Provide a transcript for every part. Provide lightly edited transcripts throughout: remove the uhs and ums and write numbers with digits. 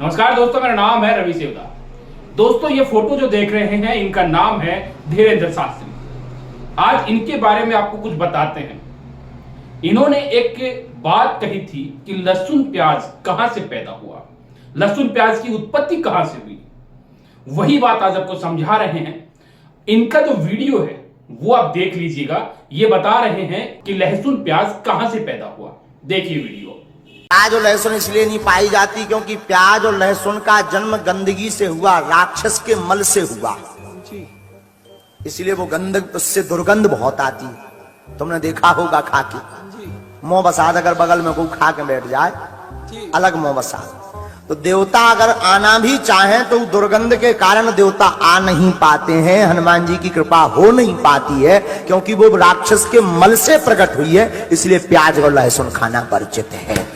नमस्कार दोस्तों, मेरा नाम है रवि सेवदा। दोस्तों, ये फोटो जो देख रहे हैं इनका नाम है धीरेंद्र शास्त्री। आज इनके बारे में आपको कुछ बताते हैं। इन्होंने एक बात कही थी कि लहसुन प्याज कहां से पैदा हुआ, लहसुन प्याज की उत्पत्ति कहां से हुई। वही बात आज आपको समझा रहे हैं। इनका जो वीडियो है वो आप देख लीजिएगा। ये बता रहे हैं कि लहसुन प्याज कहां से पैदा हुआ। देखिए वीडियो। प्याज और लहसुन इसलिए नहीं पाई जाती क्योंकि प्याज और लहसुन का जन्म गंदगी से हुआ, राक्षस के मल से हुआ, इसलिए वो गंदक, उससे दुर्गंध बहुत आती। तुमने देखा होगा खा के मुंह बसाद, अगर बगल में कोई खा के बैठ जाए अलग मुंह बसाद। तो देवता अगर आना भी चाहे तो दुर्गंध के कारण देवता आ नहीं पाते हैं, हनुमान जी की कृपा हो नहीं पाती है क्योंकि वो राक्षस के मल से प्रकट हुई है। इसलिए प्याज और लहसुन खाना वर्जित है।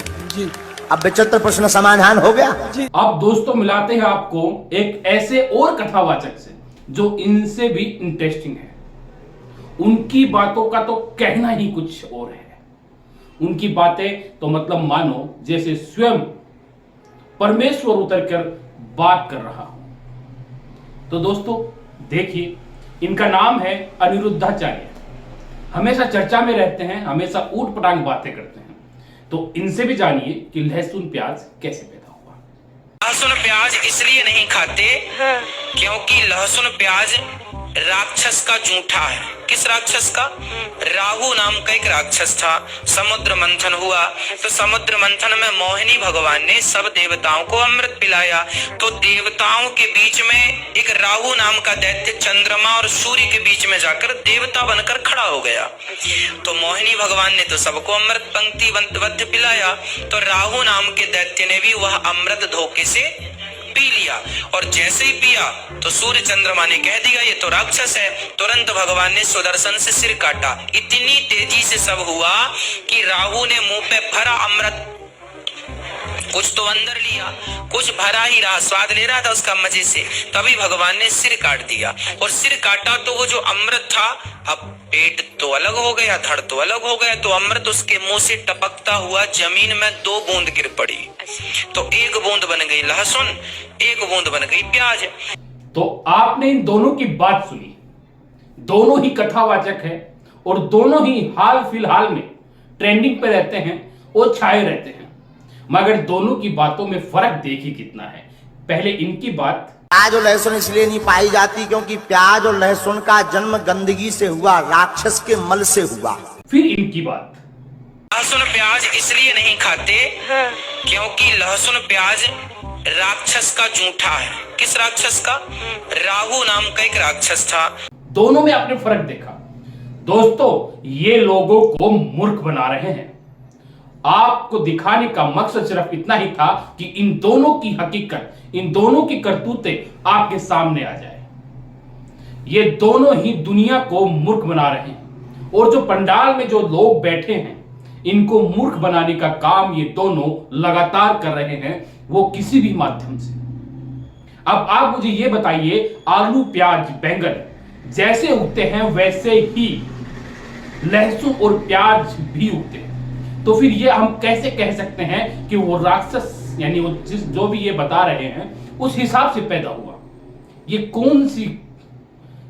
अब विचित्र प्रश्न समाधान हो गया। अब दोस्तों मिलाते हैं आपको एक ऐसे और कथावाचक से जो इनसे भी इंटरेस्टिंग है। उनकी बातों का तो कहना ही कुछ और है। उनकी बातें तो मतलब मानो जैसे स्वयं परमेश्वर उतरकर बात कर रहा हूं। तो दोस्तों देखिए, इनका नाम है अनिरुद्धाचार्य। हमेशा चर्चा में रहते हैं, हमेशा ऊट पटांग बातें करते हैं। तो इनसे भी जानिए कि लहसुन प्याज कैसे पैदा हुआ। लहसुन प्याज इसलिए नहीं खाते क्योंकि लहसुन प्याज राक्षस का जूठा है। किस राक्षस का? राहु नाम का एक राक्षस था। समुद्र मंथन हुआ तो समुद्र मंथन में मोहिनी भगवान ने सब देवताओं को अमृत पिलाया। तो देवताओं के बीच में एक राहु नाम का दैत्य चंद्रमा और सूर्य के बीच में जाकर देवता बनकर खड़ा हो गया। तो मोहिनी भगवान ने तो सबको अमृत पंक्ति पिलाया। तो राहु नाम के दैत्य ने भी वह अमृत धोखे से पी लिया। और जैसे ही पिया तो सूर्य चंद्रमा ने कह दिया ये तो राक्षस है। तुरंत भगवान ने सुदर्शन से सिर काटा। इतनी तेजी से सब हुआ कि राहु ने मुंह पे भरा अमृत कुछ तो अंदर लिया, कुछ भरा ही रहा, स्वाद ले रहा था उसका मजे से। तभी भगवान ने सिर काट दिया। और सिर काटा तो वो जो अमृत था, अब पेट तो अलग हो गया, धड़ तो अलग हो गया। तो अमृत उसके मुंह से टपकता हुआ जमीन में 2 बूंद गिर पड़ी। तो 1 बूंद बन गई लहसुन, 1 बूंद बन गई प्याज। तो आपने इन दोनों की बात सुनी। दोनों ही कथावाचक हैं और दोनों ही हाल फिलहाल में ट्रेंडिंग पे रहते हैं और छाए रहते हैं। मगर दोनों की बातों में फर्क देखिए कितना है। पहले इनकी बात। प्याज और लहसुन इसलिए नहीं पाई जाती क्योंकि प्याज और लहसुन का जन्म गंदगी से हुआ, राक्षस के मल से हुआ। फिर इनकी बात। लहसुन प्याज इसलिए नहीं खाते क्योंकि लहसुन प्याज राक्षस का जूठा है। किस राक्षस का? राहु नाम का एक राक्षस था। दोनों में आपने फर्क देखा। दोस्तों, ये लोगों को मूर्ख बना रहे हैं। आपको दिखाने का मकसद सिर्फ इतना ही था कि इन दोनों की हकीकत, इन दोनों की करतूतें आपके सामने आ जाए। ये दोनों ही दुनिया को मूर्ख बना रहे हैं और जो पंडाल में जो लोग बैठे हैं इनको मूर्ख बनाने का काम ये दोनों लगातार कर रहे हैं, वो किसी भी माध्यम से। अब आप मुझे ये बताइए, आलू प्याज बैंगन जैसे उगते हैं वैसे ही लहसुन और प्याज भी उगते हैं। तो फिर ये हम कैसे कह सकते हैं कि वो राक्षस, यानी वो जो भी ये बता रहे हैं उस हिसाब से पैदा हुआ? ये कौन सी,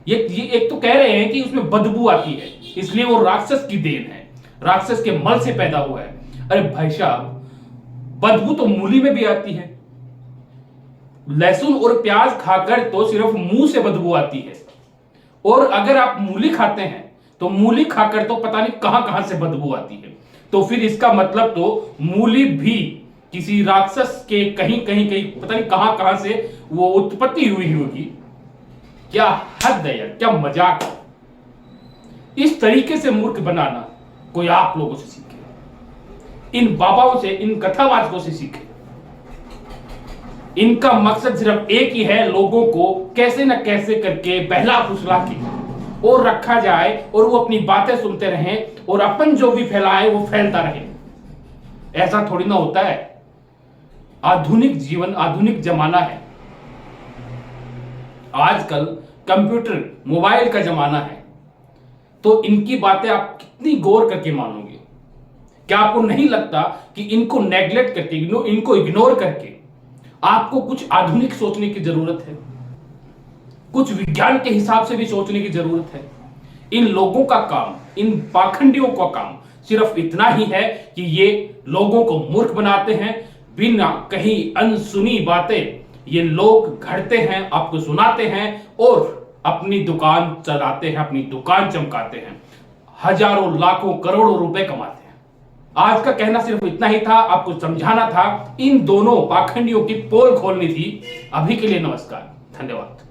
ये एक तो कह रहे हैं कि उसमें बदबू आती है इसलिए वो राक्षस की देन है, राक्षस के मल से पैदा हुआ है। अरे भाई साहब, बदबू तो मूली में भी आती है। लहसुन और प्याज खाकर तो सिर्फ मुंह से बदबू आती है, और अगर आप मूली खाते हैं तो मूली खाकर तो पता नहीं कहां कहां से बदबू आती है। तो फिर इसका मतलब तो मूली भी किसी राक्षस के कहीं पता नहीं कहां कहां से वो उत्पत्ति हुई होगी। क्या हद है यार, क्या मजाक है। इस तरीके से मूर्ख बनाना कोई आप लोगों से सीखे, इन बाबाओं से, इन कथावाचकों से सीखे। इनका मकसद सिर्फ एक ही है, लोगों को कैसे न कैसे करके बहला फुसला के और रखा जाए और वो अपनी बातें सुनते रहें और अपन जो भी फैलाए वो फैलता रहे। ऐसा थोड़ी ना होता है। आधुनिक जीवन, आधुनिक जमाना है। आजकल कंप्यूटर, मोबाइल का जमाना है। तो इनकी बातें आप कितनी गौर करके मानोगे? क्या आपको नहीं लगता कि इनको नेग्लेक्ट करके, इनको इग्नोर करके आपको कुछ आधुनिक सोचने की जरूरत है, कुछ विज्ञान के हिसाब से भी सोचने की जरूरत है। इन लोगों का काम, इन पाखंडियों का काम सिर्फ इतना ही है कि ये लोगों को मूर्ख बनाते हैं। बिना कहीं अनसुनी बातें ये लोग घड़ते हैं, आपको सुनाते हैं और अपनी दुकान चलाते हैं, अपनी दुकान चमकाते हैं, हजारों लाखों करोड़ों रुपए कमाते हैं। आज का कहना सिर्फ इतना ही था, आपको समझाना था, इन दोनों पाखंडियों की पोल खोलनी थी। अभी के लिए नमस्कार, धन्यवाद।